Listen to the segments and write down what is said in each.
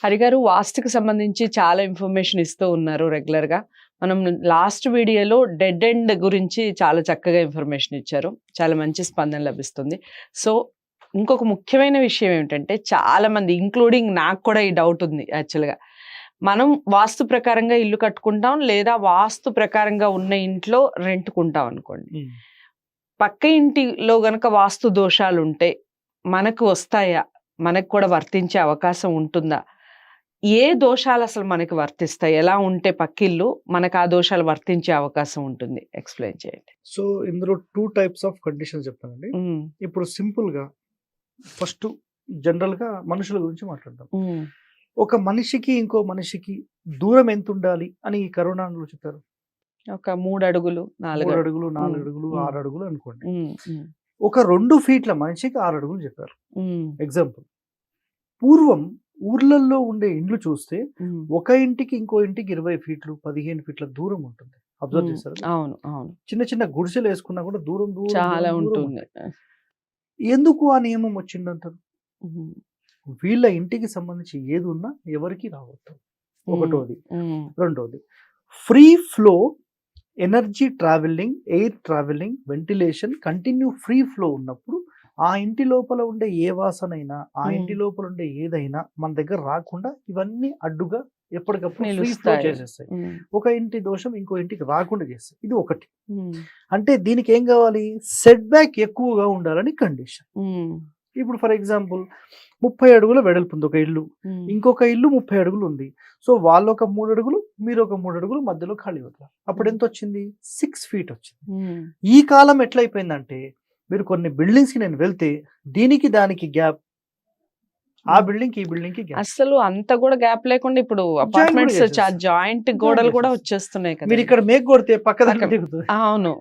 హరిగారు వాస్తుకి సంబంధించి చాలా ఇన్ఫర్మేషన్ ఇస్తూ ఉన్నారు రెగ్యులర్గా. మనం లాస్ట్ వీడియోలో డెడ్ ఎండ్ గురించి చాలా చక్కగా ఇన్ఫర్మేషన్ ఇచ్చారు. చాలా మంచి స్పందన లభిస్తుంది. సో ఇంకొక ముఖ్యమైన విషయం ఏమిటంటే, చాలా మంది ఇంక్లూడింగ్ నాకు కూడా ఈ డౌట్ ఉంది యాక్చువల్గా. మనం వాస్తు ప్రకారంగా ఇల్లు కట్టుకుంటాం, లేదా వాస్తు ప్రకారంగా ఉన్న ఇంట్లో రెంట్కుంటాం అనుకోండి. పక్క ఇంటిలో గనక వాస్తు దోషాలు ఉంటే మనకు వస్తాయా? మనకు కూడా వర్తించే అవకాశం ఉంటుందా? ఏ దోషాలు అసలు మనకి వర్తిస్తాయి? ఎలా ఉంటే పక్కిల్లు మనకు ఆ దోషాలు వర్తించే అవకాశం ఉంటుంది? ఎక్స్‌ప్లెయిన్ చేయండి. సో ఇందులో 2 టైప్స్ ఆఫ్ కండిషన్స్ చెప్తానండి. ఇప్పుడు సింపుల్‌గా ఫస్ట్ జనరల్‌గా మనుషుల గురించి మాట్లాడదాం. ఒక మనిషికి ఇంకో మనిషికి దూరం ఎంత ఉండాలి అని ఈ కరోనాలో చెప్పారు. ఒక 3 అడుగులు, 4 3 అడుగులు, 4 అడుగులు, 6 అడుగులు అనుకోండి. ఒక 2 ఫీట్ల మనిషికి 6 అడుగులు చెప్పారు. ఎగ్జాంపుల్, పూర్వం ఊర్లలో ఉండే ఇండ్లు చూస్తే ఒక ఇంటికి ఇంకో ఇంటికి 20 ఫీట్లు 15 ఫీట్ల దూరం ఉంటుంది. అబ్జర్వ్ చేశారు? అవును, అవును. చిన్న చిన్న గుడిసెలు వేసుకున్నా కూడా దూరం దూరం చాలా ఉంటుంది. ఎందుకు ఆ నియమం వచ్చిందంటారు? వీళ్ళ ఇంటికి సంబంధించి ఏది ఉన్నా ఎవరికి రావద్దు, ఒకటోది. రెండోది, free flow energy travelling, air travelling, ventilation continue free flow ఉన్నప్పుడు ఆ ఇంటి లోపల ఉండే ఏ వాసనైనా, ఆ ఇంటి లోపల ఉండే ఏదైనా మన దగ్గర రాకుండా ఇవన్నీ అడ్డుగా ఎప్పటికప్పుడు ఫ్రీ ఫ్లో చేసేస్తాయి. ఒక ఇంటి దోషం ఇంకో ఇంటికి రాకుండా చేస్తాయి. ఇది ఒకటి. అంటే దీనికి ఏం కావాలి? సెట్ బ్యాక్ ఎక్కువగా ఉండాలని కండిషన్. ఇప్పుడు ఫర్ ఎగ్జాంపుల్ 30 అడుగుల వెడల్పు ఉంది ఒక ఇల్లు, ఇంకొక ఇల్లు 30 అడుగులు ఉంది. సో వాళ్ళు ఒక 3 అడుగులు, మీరు ఒక 3 అడుగులు మధ్యలో ఖాళీ వదలాలి. అప్పుడు ఎంత వచ్చింది? 6 ఫీట్ వచ్చింది. ఈ కాలం ఎట్లయిపోయిందంటే, మీరు కొన్ని బిల్డింగ్స్ కి నేను వెళ్తే దీనికి దానికి గ్యాప్, ఆ బిల్డింగ్ కి ఈ బిల్డింగ్ కి గ్యాప్, అసలు అంత కూడా గ్యాప్ లేకుండా ఇప్పుడు అపార్ట్మెంట్స్ జాయింట్ గోడలు కూడా వచ్చేస్తున్నాయి కదా. మీరు ఇక్కడ మేక్ కొడితే పక్క దిగుతుంది. అవును,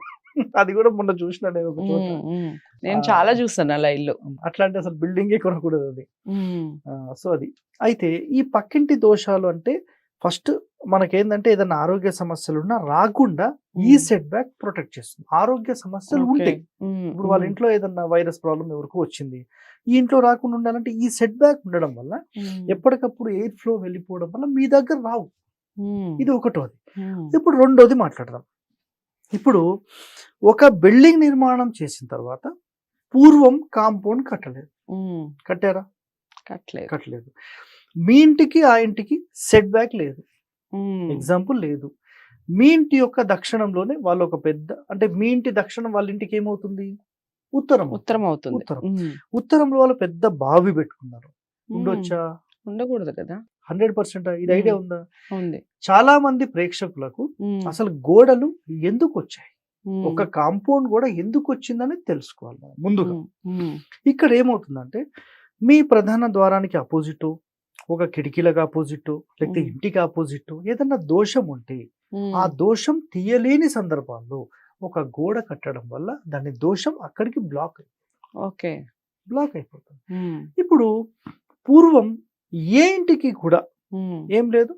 అది కూడా మొన్న చూసిన నేను చాలా చూసాను అలా ఇల్లు. అట్లాంటి అసలు బిల్డింగ్ కొనకూడదు అది. సో అది అయితే ఈ పక్కింటి దోషాలు అంటే ఫస్ట్ మనకేందంటే ఏదైనా ఆరోగ్య సమస్యలు ఉన్నా రాకుండా ఈ సెట్ బ్యాక్ ప్రొటెక్ట్ చేస్తుంది. ఆరోగ్య సమస్యలు ఉంటాయి, ఇప్పుడు వాళ్ళ ఇంట్లో ఏదన్నా వైరస్ ప్రాబ్లం ఎవరికో వచ్చింది, ఈ ఇంట్లో రాకుండా ఉండాలంటే ఈ సెట్ బ్యాక్ ఉండడం వల్ల ఎప్పటికప్పుడు ఎయిర్ ఫ్లో వెళ్ళిపోవడం వల్ల మీ దగ్గర రావు. ఇది ఒకటోది. ఇప్పుడు రెండోది మాట్లాడదాం. ఇప్పుడు ఒక బిల్డింగ్ నిర్మాణం చేసిన తర్వాత పూర్వం కాంపౌండ్ కట్టలేదు, కట్టారా? కట్టలేదు. మీ ఇంటికి ఆ ఇంటికి సెట్ బ్యాక్ లేదు, ఎగ్జాంపుల్ లేదు. మీ ఇంటి యొక్క దక్షిణంలోనే వాళ్ళు ఒక పెద్ద, అంటే మీ ఇంటి దక్షిణం వాళ్ళ ఇంటికి ఏమవుతుంది? ఉత్తరం అవుతుంది. ఉత్తరంలో వాళ్ళు పెద్ద బావి పెట్టుకున్నారు. ఉండొచ్చా? ఉండకూడదు కదా. 100% ఇది ఐడియా ఉందా? ఉంది. చాలా మంది ప్రేక్షకులకు అసలు గోడలు ఎందుకు వచ్చాయి, ఒక కాంపౌండ్ కూడా ఎందుకు వచ్చిందని తెలుసుకోవాలి మనం ముందుగా. ఇక్కడ ఏమవుతుందంటే, మీ ప్రధాన ద్వారానికి అపోజిట్, ఒక కిటికీలకు ఆపోజిట్, లేకపోతే ఇంటికి ఆపోజిట్ ఏదన్నా దోషం ఉంటే ఆ దోషం తీయలేని సందర్భాల్లో ఒక గోడ కట్టడం వల్ల దాని దోషం అక్కడికి బ్లాక్ అయిపోతుంది. ఇప్పుడు పూర్వం ఏ ఇంటికి కూడా ఏం లేదు,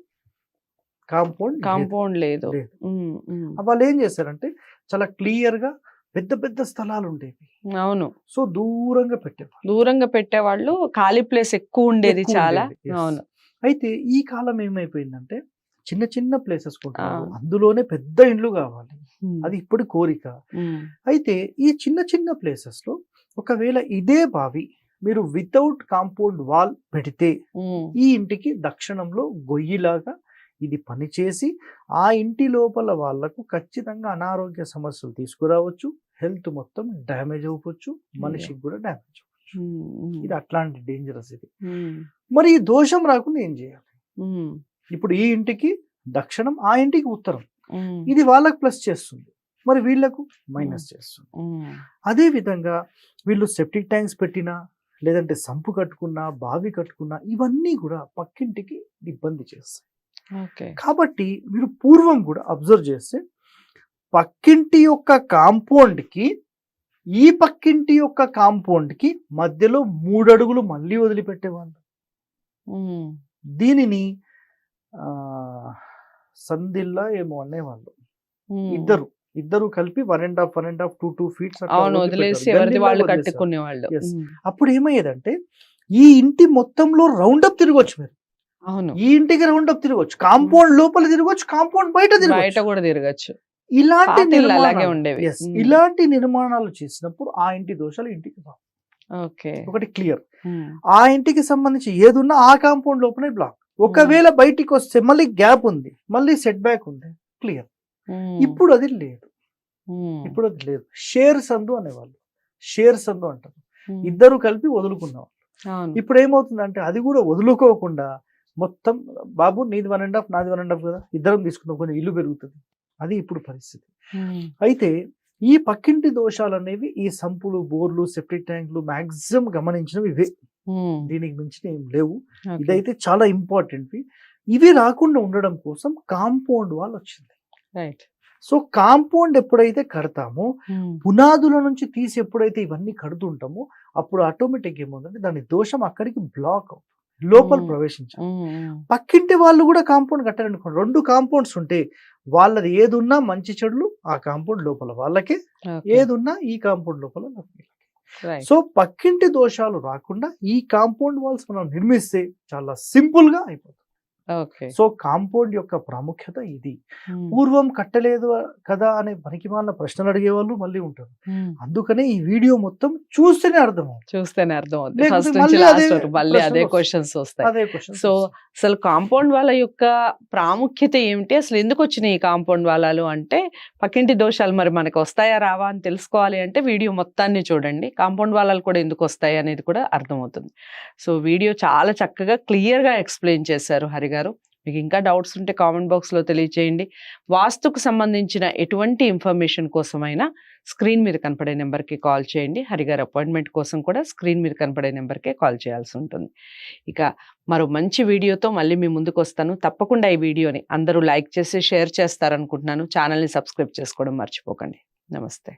కాంపౌండ్ లేదు. వాళ్ళు ఏం చేశారంటే చాలా క్లియర్ గా పెద్ద పెద్ద స్థలాలు ఉండేవి. అవును. సో దూరంగా పెట్టేవాళ్ళు, ఖాళీ ప్లేస్ ఎక్కువ ఉండేది చాలా. అవును. అయితే ఈ కాలం ఏమైపోయిందంటే చిన్న చిన్న ప్లేసెస్ కొంటారు, అందులోనే పెద్ద ఇండ్లు కావాలి, అది ఇప్పుడు కోరిక. అయితే ఈ చిన్న చిన్న ప్లేసెస్ లో ఒకవేళ ఇదే బావి మీరు వితౌట్ కాంపౌండ్ వాల్ పెడితే ఈ ఇంటికి దక్షిణంలో గొయ్యిలాగా ఇది పనిచేసి ఆ ఇంటి లోపల వాళ్లకు ఖచ్చితంగా అనారోగ్య సమస్యలు తీసుకురావచ్చు, హెల్త్ మొత్తం డ్యామేజ్ అవ్వచ్చు, మనిషికి కూడా డ్యామేజ్ అవ్వచ్చు. ఇది అట్లాంటి డేంజరస్ ఇది. మరి ఈ దోషం రాకుండా ఏం చేయాలి? ఇప్పుడు ఈ ఇంటికి దక్షిణం, ఆ ఇంటికి ఉత్తరం, ఇది వాళ్ళకు ప్లస్ చేస్తుంది, మరి వీళ్లకు మైనస్ చేస్తుంది. అదే విధంగా వీళ్ళు సెప్టిక్ ట్యాంక్స్ పెట్టినా, లేదంటే సంపు కట్టుకున్నా, బావి కట్టుకున్నా, ఇవన్నీ కూడా పక్కింటికి ఇబ్బంది చేస్తాయి. కాబట్టి మీరు పూర్వం కూడా అబ్జర్వ్ చేస్తే పక్కింటి యొక్క కాంపౌండ్ కి ఈ పక్కింటి యొక్క కాంపౌండ్ కి మధ్యలో 3 అడుగులు మళ్ళీ వదిలిపెట్టేవాళ్ళు. దీనిని సందిల్లా ఏమో అనేవాళ్ళు. ఇద్దరు కలిపి 1.5 2 feet అప్పుడు ఏమయ్యేదంటే ఈ ఇంటి మొత్తంలో రౌండప్ తిరగొచ్చు మీరు. అవును. ఈ ఇంటికి రౌండ్ అప్ తిరగొచ్చు, కాంపౌండ్ లోపల తిరగొచ్చు, కాంపౌండ్ బయట బయట తిరగొచ్చు. కూడా తిరగచ్చు. ఇలాంటి పాత ఇళ్ళు అలాగే నిర్మాణాలు ఉండేవి. yes, ఇలాంటి నిర్మాణాలు చేసినప్పుడు ఆ ఇంటి దోషాలు ఇంటికి రావు. ఓకే. ఒకటి క్లియర్. ఆ ఇంటికి సంబంధించి ఏదున్నా ఆ కాంపౌండ్ లోపలే బ్లాక్. ఒకవేళ బయటికి వస్తే మళ్ళీ గ్యాప్ ఉంది, మళ్ళీ సెట్ బ్యాక్ ఉంది, క్లియర్. ఇప్పుడు అది లేదు. ఇప్పుడు అది లేదు. షేర్ సందు అనేవాళ్ళు, షేర్ సందు అంటారు. ఇద్దరు కలిపి వదులుకున్నవాళ్ళు. ఇప్పుడు ఏమవుతుందంటే అది కూడా వదులుకోకుండా మొత్తం బాబు నీది 1.5 నాది 1.5 కదా, ఇద్దరం తీసుకుందాం, కొంచెం ఇల్లు పెరుగుతుంది. అది ఇప్పుడు పరిస్థితి. అయితే ఈ పక్కింటి దోషాలు అనేవి ఈ సంపులు, బోర్లు, సెప్టిక్ ట్యాంకులు మాక్సిమం గమనించినవి ఇవే. దీనికి మించిన ఏం లేవు. ఇదైతే చాలా ఇంపార్టెంట్. ఇవి రాకుండా ఉండడం కోసం కాంపౌండ్ వాల్ వచ్చింది. రైట్. సో కాంపౌండ్ ఎప్పుడైతే కడతామో, పునాదుల నుంచి తీసి ఎప్పుడైతే ఇవన్నీ కడుతుంటామో, అప్పుడు ఆటోమేటిక్ ఏమవుతుందంటే దాని దోషం అక్కడికి బ్లాక్ అవుతుంది, లోపల ప్రవేశించాలి. పక్కింటి వాళ్ళు కూడా కాంపౌండ్ కట్టారనుకోండి, 2 కాంపౌండ్స్ ఉంటే వాళ్ళది ఏదున్నా మంచి చెడులు ఆ కాంపౌండ్ లోపల వాళ్ళకే, ఏదున్నా ఈ కాంపౌండ్ లోపల వాళ్ళకే. సో పక్కింటి దోషాలు రాకుండా ఈ కాంపౌండ్ వాల్స్ మనం నిర్మిస్తే చాలా సింపుల్ గా అయిపోతుంది. సో కాంపౌండ్ యొక్క ప్రాముఖ్యత ఇది. పూర్వం కట్టలేదు కదా అనే పనికిమాలిన ప్రశ్నలు అడిగే వాళ్ళు మళ్ళీ ఉంటారు. అందుకనే ఈ వీడియో మొత్తం చూస్తేనే అర్థం అవుతుంది. ఫస్ట్ నుంచి లాస్ట్ వరకు మళ్ళీ అదే క్వశ్చన్స్ వస్తాయి. సో అసలు కాంపౌండ్ వాళ్ళ యొక్క ప్రాముఖ్యత ఏమిటి, అసలు ఎందుకు వచ్చినాయి ఈ కాంపౌండ్ వాళ్ళలు అంటే, పక్కింటి దోషాలు మరి మనకు వస్తాయా రావా అని తెలుసుకోవాలి అంటే వీడియో మొత్తాన్ని చూడండి. కాంపౌండ్ వాళ్ళలు కూడా ఎందుకు వస్తాయి అనేది కూడా అర్థమవుతుంది. సో వీడియో చాలా చక్కగా క్లియర్ గా ఎక్స్ప్లెయిన్ చేశారు హరి గారు. మీకు ఇంకా డౌట్స్ ఉంటే కామెంట్ బాక్స్ లో తెలియజేయండి. వాస్తుకు సంబంధించిన ఎటువంటి ఇన్ఫర్మేషన్ కోసమైనా స్క్రీన్ మీద కనపడే నెంబర్కి కాల్ చేయండి. హరిగారు అపాయింట్మెంట్ కోసం కూడా స్క్రీన్ మీద కనపడే నెంబర్కే కాల్ చేయాల్సి ఉంటుంది. ఇక మరో మంచి వీడియోతో మళ్ళీ మీ ముందుకు వస్తాను. తప్పకుండా ఈ వీడియోని అందరూ లైక్ చేసి షేర్ చేస్తారనుకుంటున్నాను. ఛానల్ని సబ్స్క్రైబ్ చేసుకోవడం మర్చిపోకండి. నమస్తే.